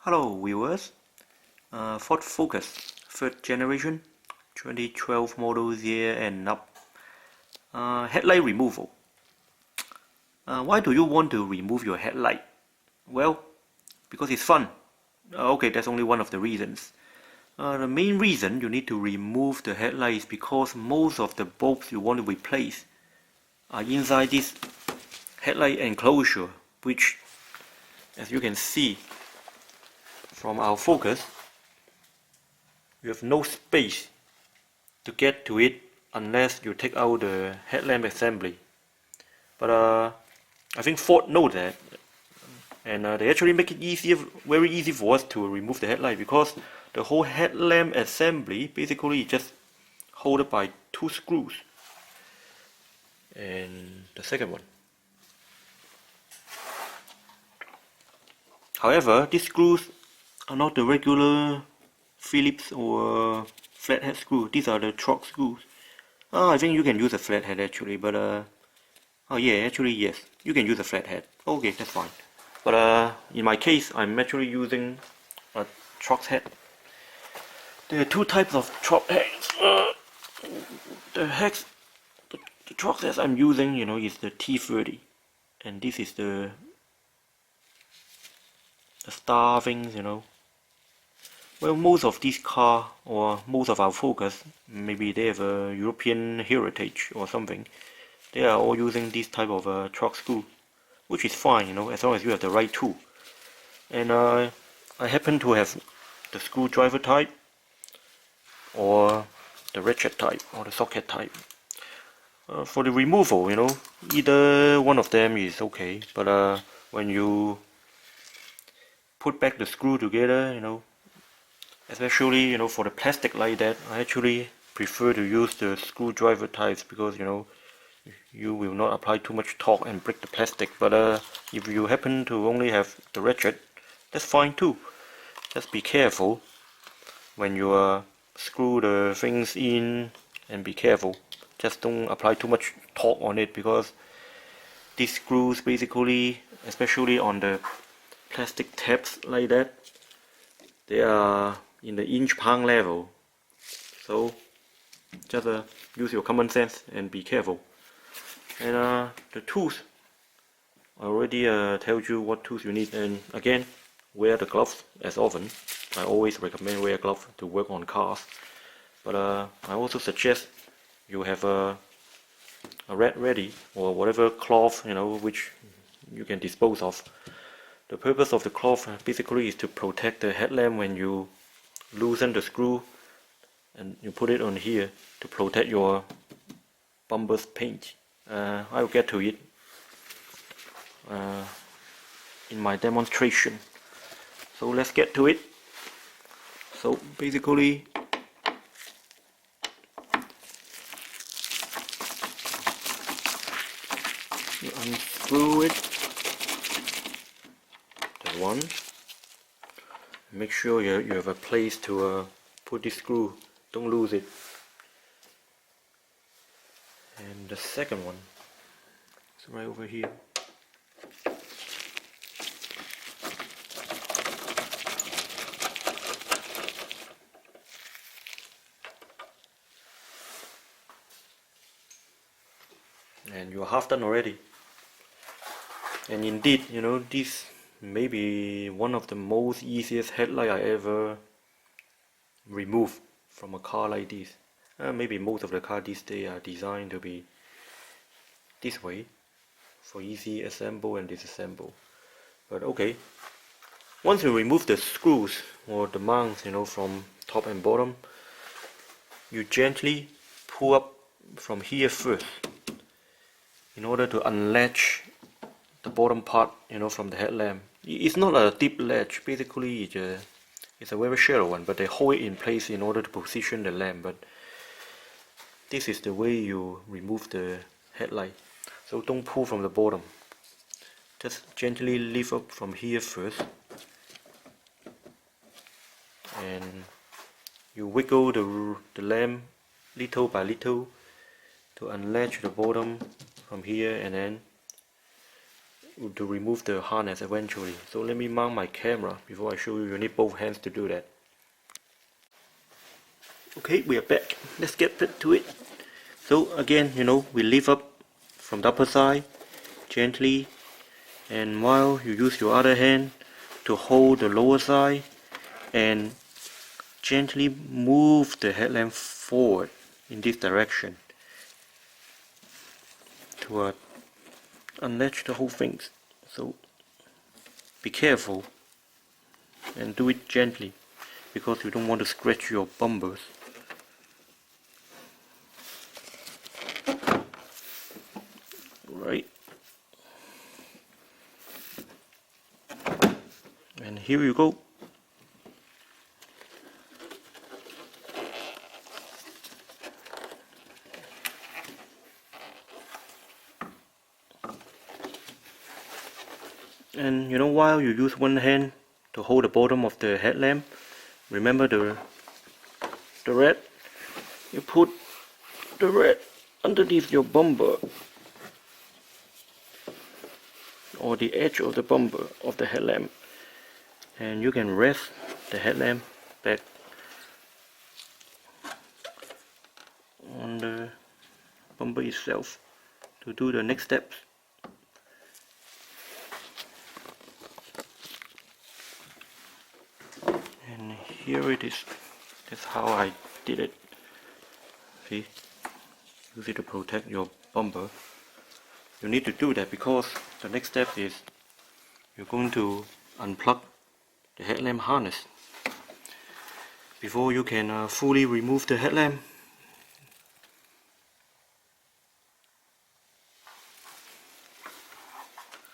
Hello viewers, Ford Focus, 3rd generation, 2012 models here and up. Headlight removal. Why do you want to remove your headlight? Well, because it's fun. Okay, that's only one of the reasons. The main reason you need to remove the headlight is because most of the bulbs you want to replace are inside this headlight enclosure, which, as you can see from our Focus, you have no space to get to it unless you take out the headlamp assembly. But I think Ford knows that, and they actually make it very easy for us to remove the headlight, because the whole headlamp assembly basically is just held by 2 screws. And the second one. However, these screws are not the regular Phillips or flathead screw. These are the Torx screws. I think you can use a flathead actually, but oh yeah, actually yes, you can use a flathead. Okay, that's fine. But in my case, I'm actually using a Torx head. There are 2 types of Torx heads. The Torx heads I'm using, is the T30, and this is the star things, Well, most of these cars, or most of our Focus, maybe they have a European heritage or something. They are all using this type of Torx screw, which is fine, as long as you have the right tool. And I happen to have the screwdriver type, or the ratchet type, or the socket type. For the removal, either one of them is okay, but when you put back the screw together, especially for the plastic like that, I actually prefer to use the screwdriver types, because you will not apply too much torque and break the plastic. But if you happen to only have the ratchet, that's fine too. Just be careful when you screw the things in, and be careful. Just don't apply too much torque on it, because these screws basically, especially on the plastic tabs like that, they are in the inch-pound level. So just use your common sense and be careful. And the tools, I already told you what tools you need. And again, wear the gloves as often. I always recommend wear gloves to work on cars. But I also suggest you have a rat ready, or whatever cloth, which you can dispose of. The purpose of the cloth basically is to protect the headlamp when you loosen the screw and you put it on here, to protect your bumper's paint. I'll get to it in my demonstration. So let's get to it. So basically, you unscrew it. The one. Make sure you have a place to put this screw. Don't lose it. And the second one is right over here. And you're half done already. And indeed, this may be one of the most easiest headlight I ever removed from a car like this. Maybe most of the cars these days are designed to be this way, for easy assemble and disassemble. But okay, once you remove the screws or the mounts, from top and bottom, you gently pull up from here first, in order to unlatch the bottom part, from the headlamp. It's not a deep latch, basically it's a very shallow one, but they hold it in place in order to position the lamp. But this is the way you remove the headlight. So don't pull from the bottom, just gently lift up from here first, and you wiggle the lamp little by little to unlatch the bottom from here, and then to remove the harness eventually. So let me mount my camera before I show you. You need both hands to do that. Okay, we are back. Let's get to it. So again, we lift up from the upper side gently, and while you use your other hand to hold the lower side and gently move the headlamp forward in this direction to unlatch the whole thing. So be careful and do it gently because you don't want to scratch your bumpers. Right. And here you go. And while you use one hand to hold the bottom of the headlamp, remember the red. You put the red underneath your bumper, or the edge of the bumper of the headlamp, and you can rest the headlamp back on the bumper itself to do the next steps. And here it is. That's how I did it. See, use it to protect your bumper. You need to do that because the next step is you're going to unplug the headlamp harness before you can fully remove the headlamp.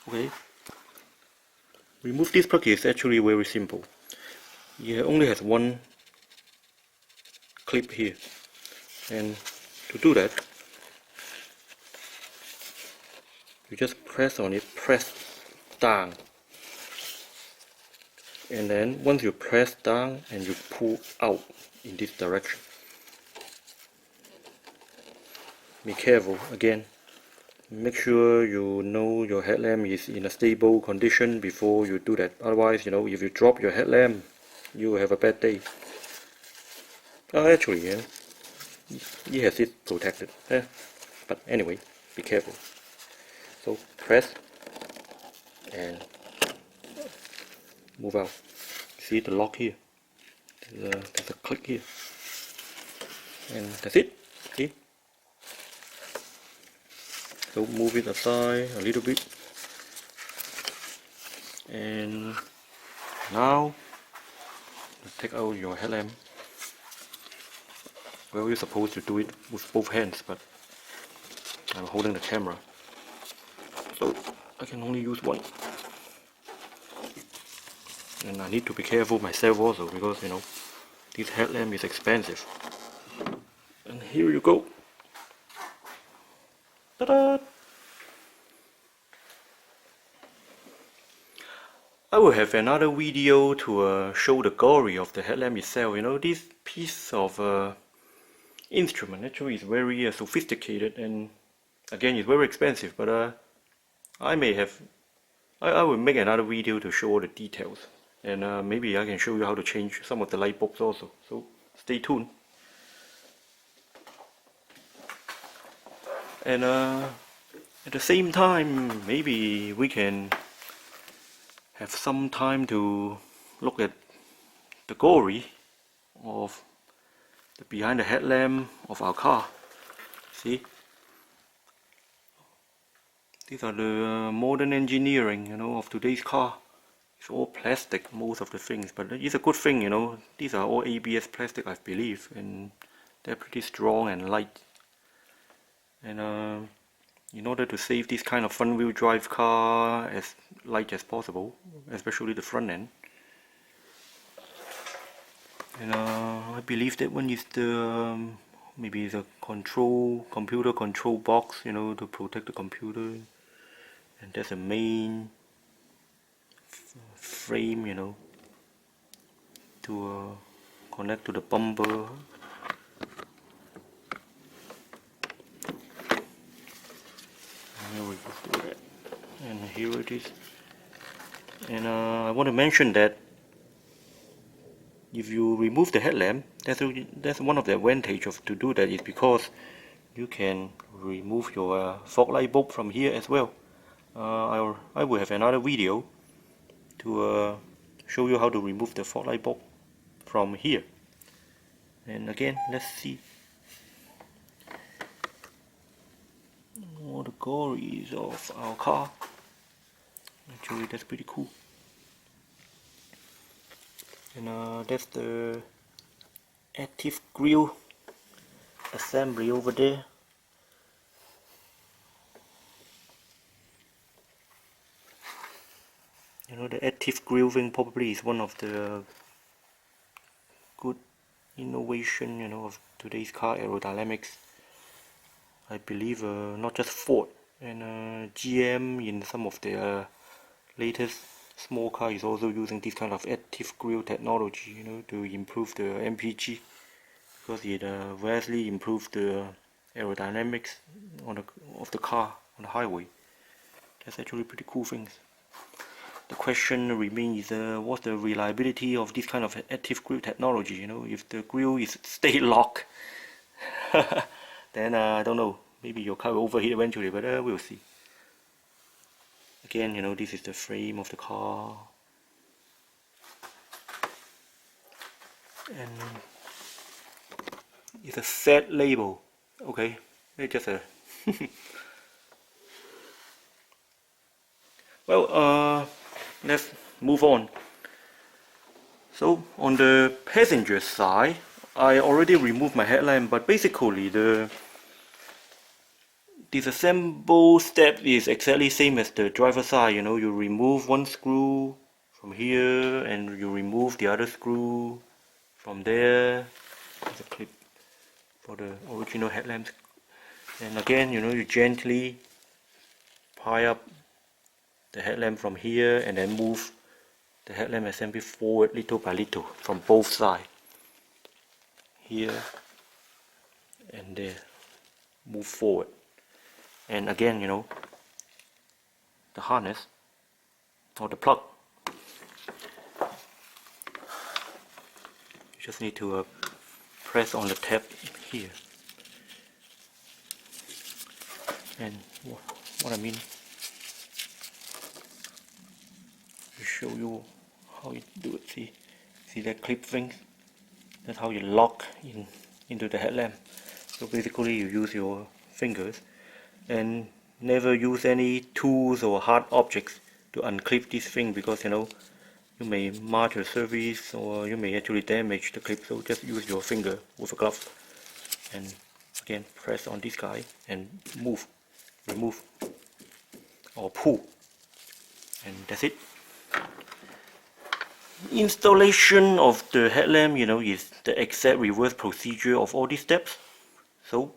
Okay, remove this plug is actually very simple. It only has one clip here, and to do that you just press on it, press down, and then once you press down and you pull out in this direction. Be careful again. Make sure you know your headlamp is in a stable condition before you do that. Otherwise, if you drop your headlamp, you will have a bad day. Actually, it has it protected. But anyway, be careful. So press and move out. See the lock here? There's a click here. And that's it. See? So move it aside a little bit, and now take out your headlamp. Well, you're supposed to do it with both hands, but I'm holding the camera, so I can only use one. And I need to be careful myself also because this headlamp is expensive. And here you go. Ta-da! I will have another video to show the glory of the headlamp itself. This piece of instrument actually is very sophisticated, and again it's very expensive, but I will make another video to show all the details, and maybe I can show you how to change some of the light bulbs also, so stay tuned. And at the same time, maybe we can have some time to look at the glory of the behind the headlamp of our car. See, these are the modern engineering, of today's car. It's all plastic, most of the things, but it's a good thing, These are all ABS plastic, I believe, and they're pretty strong and light. And in order to save this kind of front-wheel drive car as light as possible, especially the front end. And I believe that one is the maybe the computer control box, to protect the computer. And that's a main frame, to connect to the bumper. and here it is. And I want to mention that if you remove the headlamp, that's one of the advantages to do that is because you can remove your fog light bulb from here as well. I will have another video to show you how to remove the fog light bulb from here. And again, let's see all the glories of our car. Actually, that's pretty cool. And that's the active grille assembly over there. You know, the active grille thing probably is one of the good innovation, you know, of today's car aerodynamics. I believe not just Ford and GM in some of their latest small car is also using this kind of active grille technology, you know, to improve the MPG, because it vastly improves the aerodynamics of the car on the highway. That's actually pretty cool things. The question remains, what's the reliability of this kind of active grille technology? You know, if the grille is stay locked, then I don't know, maybe your car will overheat eventually, but we'll see. Again, you know, this is the frame of the car, and it's a set label. Okay, it's just a well, let's move on. So on the passenger side, I already removed my headlamp, but basically the disassemble step is exactly same as the driver side. You know, you remove one screw from here and you remove the other screw from there. There's a clip for the original headlamps. And again, you know, you gently pry up the headlamp from here and then move the headlamp assembly forward little by little from both sides. Here and there. Move forward. And again, you know, the harness or the plug, you just need to press on the tab here. And what I mean, to show you how you do it. See that clip thing? That's how you lock into the headlamp. So basically you use your fingers and never use any tools or hard objects to unclip this thing, because you know you may mark your surface or you may actually damage the clip. So just use your finger with a glove and again press on this guy and remove or pull, and that's it. Installation of the headlamp, you know, is the exact reverse procedure of all these steps. So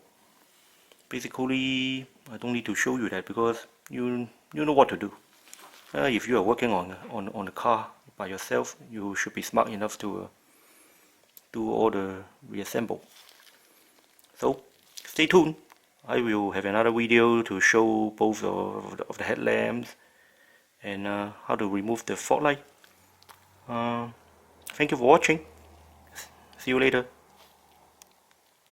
basically I don't need to show you that, because you know what to do. If you are working on a car by yourself, you should be smart enough to do all the reassemble. So stay tuned. I will have another video to show both of the headlamps and how to remove the fog light. Thank you for watching. See you later.